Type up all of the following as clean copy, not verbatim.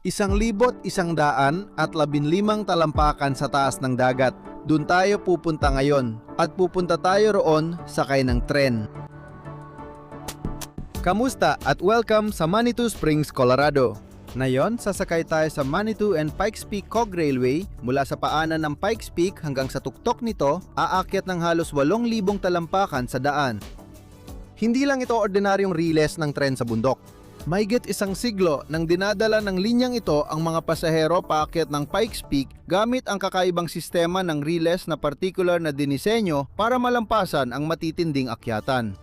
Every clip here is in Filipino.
1,115 talampakan sa taas ng dagat. Doon tayo pupunta ngayon at pupunta tayo roon sakay ng tren. Kamusta at welcome sa Manitou Springs, Colorado. Ngayon, sasakay tayo sa Manitou and Pikes Peak Cog Railway. Mula sa paanan ng Pikes Peak hanggang sa tuktok nito, aakyat ng halos 8,000 talampakan sa daan. Hindi lang ito ordinaryong riles ng tren sa bundok. Mahigit 1 siglo nang dinadala ng linyang ito ang mga pasahero paakyat ng Pikes Peak gamit ang kakaibang sistema ng riles na partikular na dinisenyo para malampasan ang matitinding akyatan.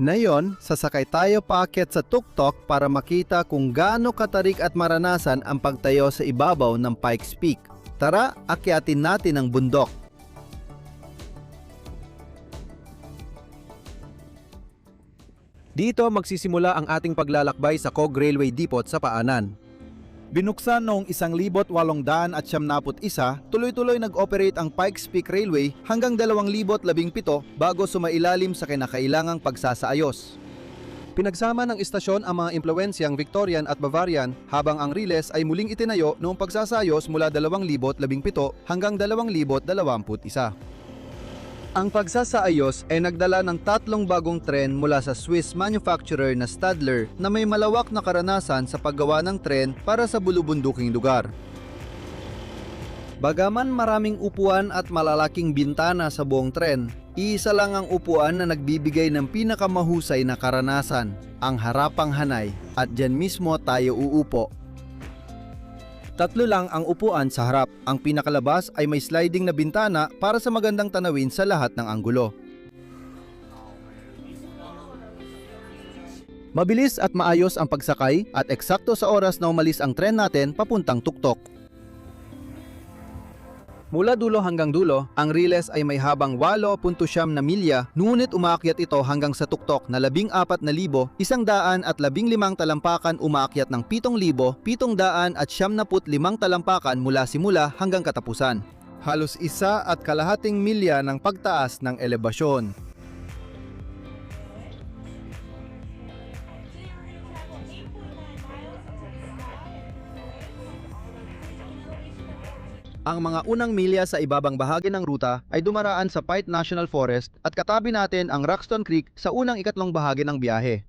Ngayon, sasakay tayo paakyat sa tuktok para makita kung gaano katarik at maranasan ang pagtayo sa ibabaw ng Pikes Peak. Tara, akyatin natin ang bundok. Dito magsisimula ang ating paglalakbay sa Cog Railway Depot sa paanan. Binuksan noong 1871, tuloy-tuloy nag-operate ang Pikes Peak Railway hanggang 2017 bago sumailalim sa kinakailangang pagsasaayos. Pinagsama ng istasyon ang mga impluwensyang Victorian at Bavarian habang ang riles ay muling itinayo noong pagsasayos mula 2017 hanggang 2021. Ang pagsasaayos ay nagdala ng 3 bagong tren mula sa Swiss manufacturer na Stadler na may malawak na karanasan sa paggawa ng tren para sa bulubunduking lugar. Bagaman maraming upuan at malalaking bintana sa buong tren, iisa lang ang upuan na nagbibigay ng pinakamahusay na karanasan, ang harapang hanay, at dyan mismo tayo uupo. 3 lang ang upuan sa harap. Ang pinakalabas ay may sliding na bintana para sa magandang tanawin sa lahat ng anggulo. Mabilis at maayos ang pagsakay at eksakto sa oras na umalis ang tren natin papuntang tuktok. Mula dulo hanggang dulo, ang riles ay may habang 8.9 na milya, ngunit umaakyat ito hanggang sa tuktok na 14,115 talampakan umaakyat ng 7,775 talampakan mula simula hanggang katapusan. Halos 1,5 milya ng pagtaas ng elebasyon. Ang mga unang milya sa ibabang bahagi ng ruta ay dumaraan sa Pite National Forest at katabi natin ang Roxton Creek sa unang 3 bahagi ng biyahe.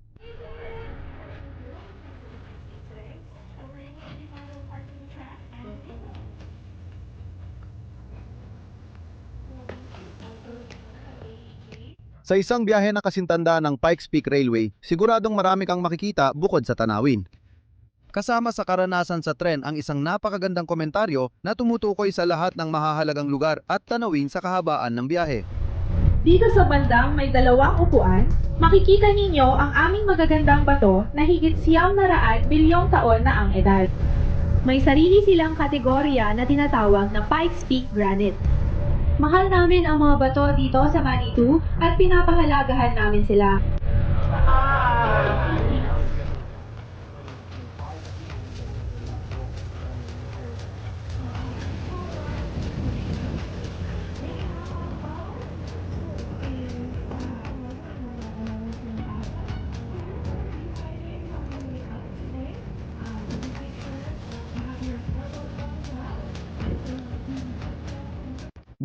Sa isang biyahe na kasintanda ng Pikes Peak Railway, siguradong marami kang makikita bukod sa tanawin. Kasama sa karanasan sa tren ang isang napakagandang komentaryo na tumutukoy sa lahat ng mahahalagang lugar at tanawin sa kahabaan ng biyahe. Dito sa bandang may 2 upuan, makikita ninyo ang aming magagandang bato na higit 900 bilyong taon na ang edad. May sarili silang kategorya na tinatawag na Pikes Peak Granite. Mahal namin ang mga bato dito sa Manitou at pinapahalagahan namin sila.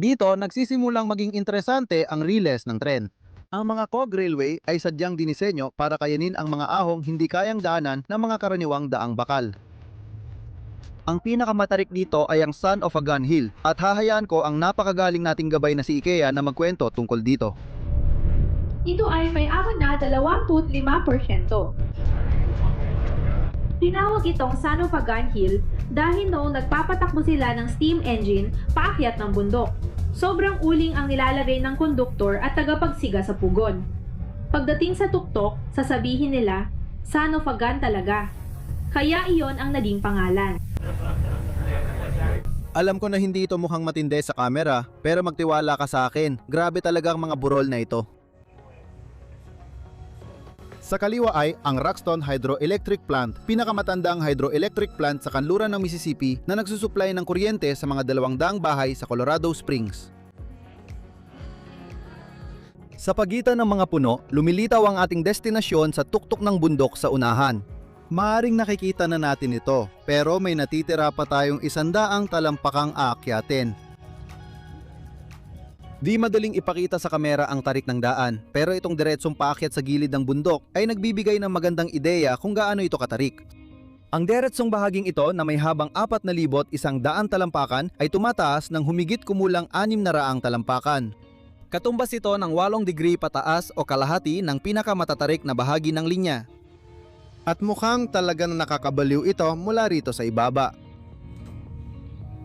Dito, nagsisimulang maging interesante ang riles ng tren. Ang mga Cog Railway ay sadyang dinisenyo para kayanin ang mga ahong hindi kayang daanan ng mga karaniwang daang bakal. Ang pinakamatarik dito ay ang Son of a Gun Hill at hahayaan ko ang napakagaling nating gabay na si Ikea na magkwento tungkol dito. Ito ay may aman na 25%. Tinawag itong Son of a Gun Hill dahil noong nagpapatakbo sila ng steam engine paakyat ng bundok. Sobrang uling ang nilalagay ng konduktor at tagapagsiga sa pugon. Pagdating sa tuktok, sasabihin nila, Son of a Gun talaga. Kaya iyon ang naging pangalan. Alam ko na hindi ito mukhang matindi sa kamera, pero magtiwala ka sa akin. Grabe talaga ang mga burol na ito. Sa kaliwa ay ang Roxton Hydroelectric Plant, pinakamatandang hydroelectric plant sa kanluran ng Mississippi na nagsusupply ng kuryente sa mga 200 bahay sa Colorado Springs. Sa pagitan ng mga puno, lumilitaw ang ating destinasyon sa tuktok ng bundok sa unahan. Maaring nakikita na natin ito, pero may natitira pa tayong 100 talampakang aakyatin. Di madaling ipakita sa kamera ang tarik ng daan, pero itong diretsong paakyat sa gilid ng bundok ay nagbibigay ng magandang ideya kung gaano ito katarik. Ang diretsong bahaging ito na may habang 4,100 talampakan ay tumataas ng humigit kumulang 600 talampakan. Katumbas ito ng 8 degree pataas o kalahati ng pinakamatatarik na bahagi ng linya. At mukhang talagang nakakabaliw ito mula rito sa ibaba.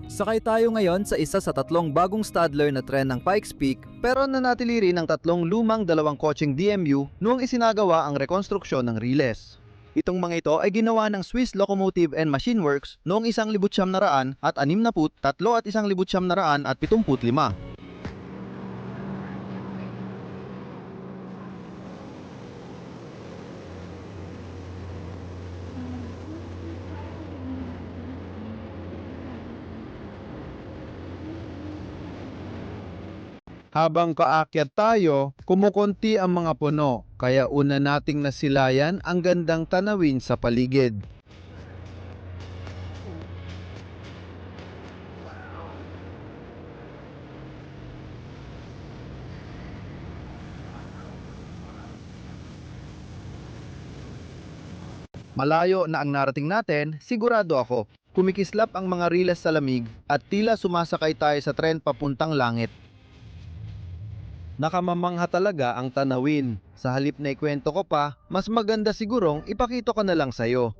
Sakay tayo ngayon sa isa sa 3 bagong Stadler na tren ng Pikes Peak, pero nanatili rin ang 3 lumang 2 kotseng DMU noong isinagawa ang rekonstruksyon ng riles. Itong mga ito ay ginawa ng Swiss Locomotive and Machine Works noong 1963 at 1975. Habang kaakyat tayo, kumukunti ang mga puno, kaya una nating nasilayan ang gandang tanawin sa paligid. Malayo na ang narating natin, sigurado ako. Kumikislap ang mga riles sa lamig at tila sumasakay tayo sa tren papuntang langit. Nakamamangha talaga ang tanawin. Sa halip na ikwento ko pa, mas maganda sigurong ipakita ko na lang sa'yo.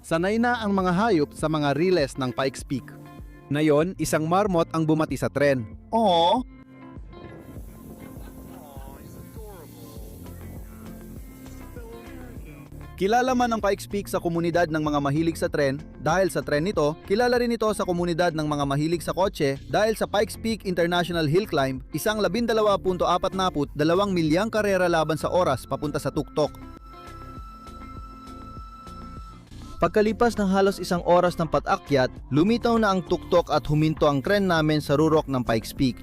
Sanay na ang mga hayop sa mga riles ng Pikes Peak. Ngayon, isang marmot ang bumati sa tren. Aww! Kilala man ang Pikes Peak sa komunidad ng mga mahilig sa tren dahil sa tren nito, kilala rin ito sa komunidad ng mga mahilig sa kotse dahil sa Pikes Peak International Hill Climb, isang 12.42 milyang karera laban sa oras papunta sa tuktok. Pagkalipas ng halos 1 oras ng pag-akyat, lumitaw na ang tuktok at huminto ang tren namin sa rurok ng Pikes Peak.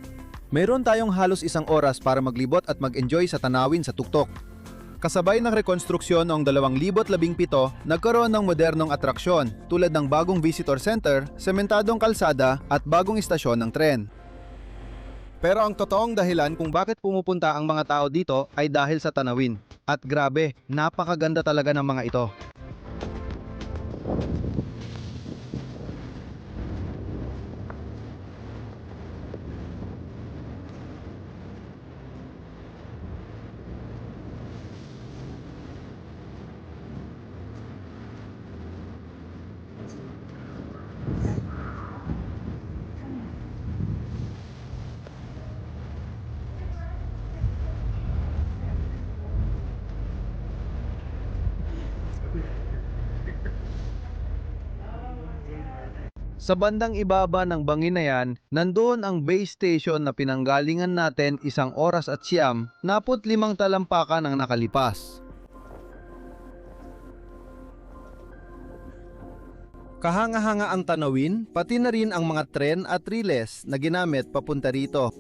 Meron tayong halos 1 oras para maglibot at mag-enjoy sa tanawin sa tuktok. Kasabay ng rekonstruksyon noong 2017, nagkaroon ng modernong atraksyon tulad ng bagong visitor center, sementadong kalsada at bagong istasyon ng tren. Pero ang totoong dahilan kung bakit pumupunta ang mga tao dito ay dahil sa tanawin. At grabe, napakaganda talaga ng mga ito. Sa bandang ibaba ng bangin na yan, nandoon ang base station na pinanggalingan natin 1 oras at 45 talampakan ang nakalipas. Kahanga-hanga ang tanawin, pati na rin ang mga tren at riles na ginamit papunta rito.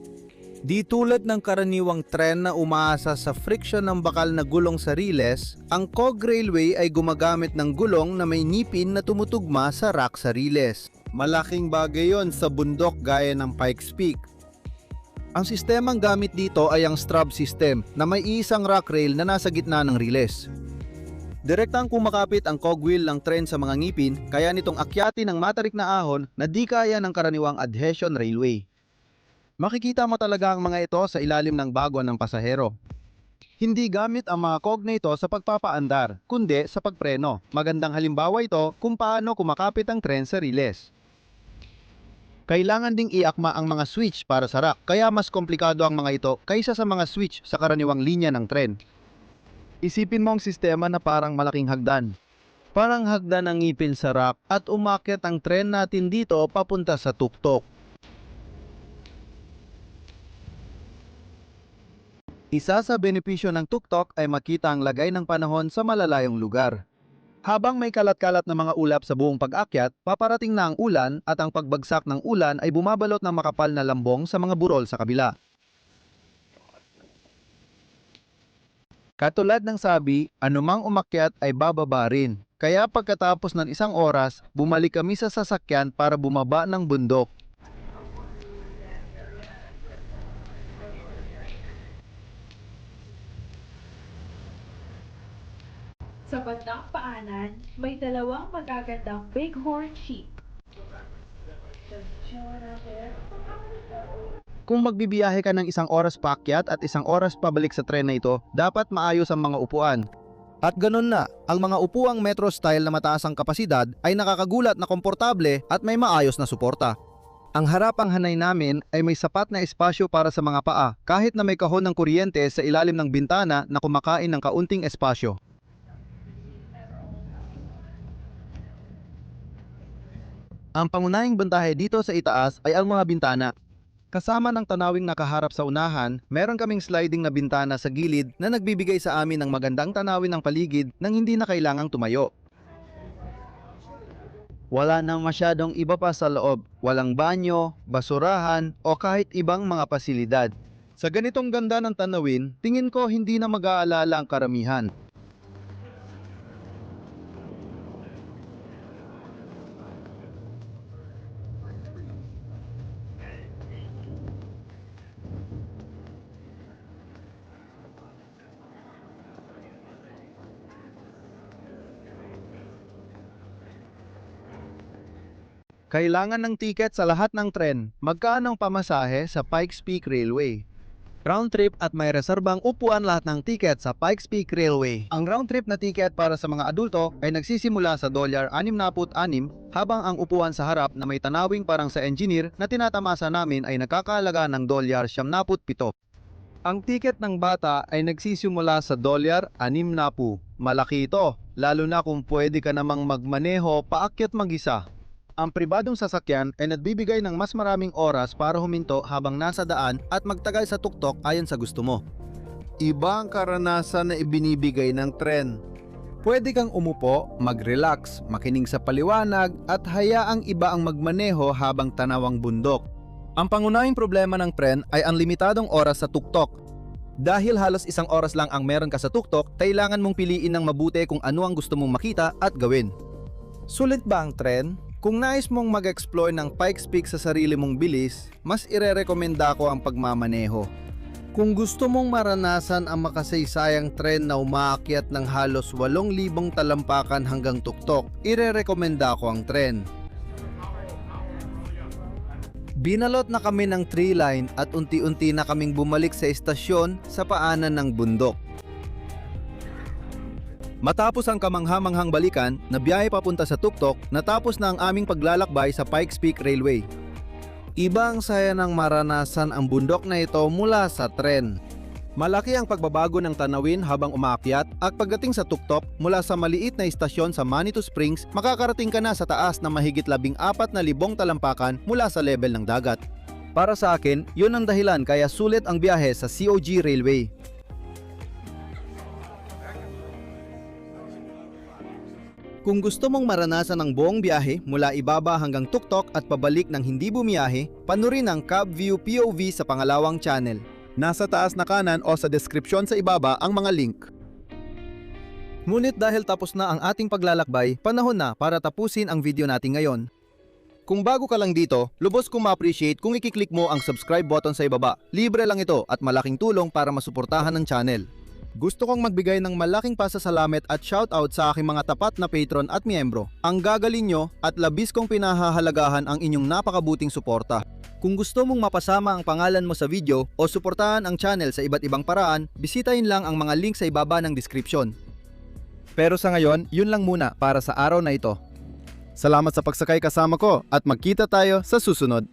Di tulad ng karaniwang tren na umaasa sa friction ng bakal na gulong sa riles, ang Cog Railway ay gumagamit ng gulong na may ngipin na tumutugma sa rack sa riles. Malaking bagay yon sa bundok gaya ng Pikes Peak. Ang sistemang gamit dito ay ang strub system na may isang rack rail na nasa gitna ng riles. Direktang kumakapit ang cogwheel ng tren sa mga ngipin, kaya nitong akyatin ng matarik na ahon na di kaya ng karaniwang adhesion railway. Makikita mo talaga ang mga ito sa ilalim ng bagwan ng pasahero. Hindi gamit ang mga cog na ito sa pagpapaandar, kundi sa pagpreno. Magandang halimbawa ito kung paano kumakapit ang tren sa riles. Kailangan ding iakma ang mga switch para sa rack, kaya mas komplikado ang mga ito kaysa sa mga switch sa karaniwang linya ng tren. Isipin mo ang sistema na parang malaking hagdan. Parang hagdan ang ngipin sa rack at umakyat ang tren natin dito papunta sa tuktok. Isa sa benepisyo ng tuktok ay makita ang lagay ng panahon sa malalayong lugar. Habang may kalat-kalat na mga ulap sa buong pag-akyat, paparating na ang ulan at ang pagbagsak ng ulan ay bumabalot ng makapal na lambong sa mga burol sa kabila. Katulad ng sabi, anumang umakyat ay bababa rin. Kaya pagkatapos ng 1 oras, bumalik kami sa sasakyan para bumaba ng bundok. Sa bandang paanan, may 2 magagandang bighorn sheep. Kung magbibiyahe ka ng 1 oras paakyat at 1 oras pabalik sa tren na ito, dapat maayos ang mga upuan. At ganun na, ang mga upuang metro style na mataas ang kapasidad ay nakakagulat na komportable at may maayos na suporta. Ang harapang hanay namin ay may sapat na espasyo para sa mga paa, kahit na may kahon ng kuryente sa ilalim ng bintana na kumakain ng kaunting espasyo. Ang pangunahing bantahe dito sa itaas ay ang mga bintana. Kasama ng tanawing nakaharap sa unahan, meron kaming sliding na bintana sa gilid na nagbibigay sa amin ng magandang tanawin ng paligid nang hindi na kailangang tumayo. Wala nang masyadong iba pa sa loob, walang banyo, basurahan o kahit ibang mga pasilidad. Sa ganitong ganda ng tanawin, tingin ko hindi na mag-aalala ang karamihan. Kailangan ng tiket sa lahat ng tren. Magkano ang pamasahe sa Pikes Peak Railway? Round trip at may reserbang upuan lahat ng tiket sa Pikes Peak Railway. Ang round trip na tiket para sa mga adulto ay nagsisimula sa $66 habang ang upuan sa harap na may tanawing parang sa engineer na tinatamasa namin ay nakakahalaga ng $67. Ang tiket ng bata ay nagsisimula sa $60. Malaki ito, lalo na kung pwede ka namang magmaneho paakyat mag-isa. Ang pribadong sasakyan ay nagbibigay ng mas maraming oras para huminto habang nasa daan at magtagal sa tuktok ayon sa gusto mo. Iba ang karanasan na ibinibigay ng tren. Pwede kang umupo, mag-relax, makinig sa paliwanag at hayaang iba ang magmaneho habang tanawang bundok. Ang pangunahing problema ng tren ay ang limitadong oras sa tuktok. Dahil halos 1 oras lang ang meron ka sa tuktok, kailangan mong piliin ng mabuti kung ano ang gusto mong makita at gawin. Sulit ba ang tren? Kung nais mong mag-explore ng Pikes Peak sa sarili mong bilis, mas irerekomenda ko ang pagmamaneho. Kung gusto mong maranasan ang makasaysayang tren na umaakyat ng halos 8,000 talampakan hanggang tuktok, irerekomenda ko ang tren. Binalot na kami ng tree line at unti-unti na kaming bumalik sa estasyon sa paanan ng bundok. Matapos ang kamangha-manghang balikan, nabiyahe papunta sa tuktok, natapos na ang aming paglalakbay sa Pikes Peak Railway. Iba ang saya ng maranasan ang bundok na ito mula sa tren. Malaki ang pagbabago ng tanawin habang umaakyat at pagdating sa tuktok mula sa maliit na istasyon sa Manitou Springs, makakarating ka na sa taas na mahigit 14,000 talampakan mula sa level ng dagat. Para sa akin, yun ang dahilan kaya sulit ang biyahe sa COG Railway. Kung gusto mong maranasan ang buong biyahe mula ibaba hanggang tuktok at pabalik ng hindi bumiyahe, panurin ang Cab View POV sa pangalawang channel. Nasa taas na kanan o sa description sa ibaba ang mga link. Ngunit dahil tapos na ang ating paglalakbay, panahon na para tapusin ang video natin ngayon. Kung bago ka lang dito, lubos kong ma-appreciate kung i-click mo ang subscribe button sa ibaba. Libre lang ito at malaking tulong para masuportahan ang channel. Gusto kong magbigay ng malaking pasasalamat at shoutout sa aking mga tapat na patron at miyembro. Ang gagaling nyo at labis kong pinahahalagahan ang inyong napakabuting suporta. Kung gusto mong mapasama ang pangalan mo sa video o suportahan ang channel sa iba't ibang paraan, bisitahin lang ang mga link sa ibaba ng description. Pero sa ngayon, yun lang muna para sa araw na ito. Salamat sa pagsakay kasama ko at magkita tayo sa susunod.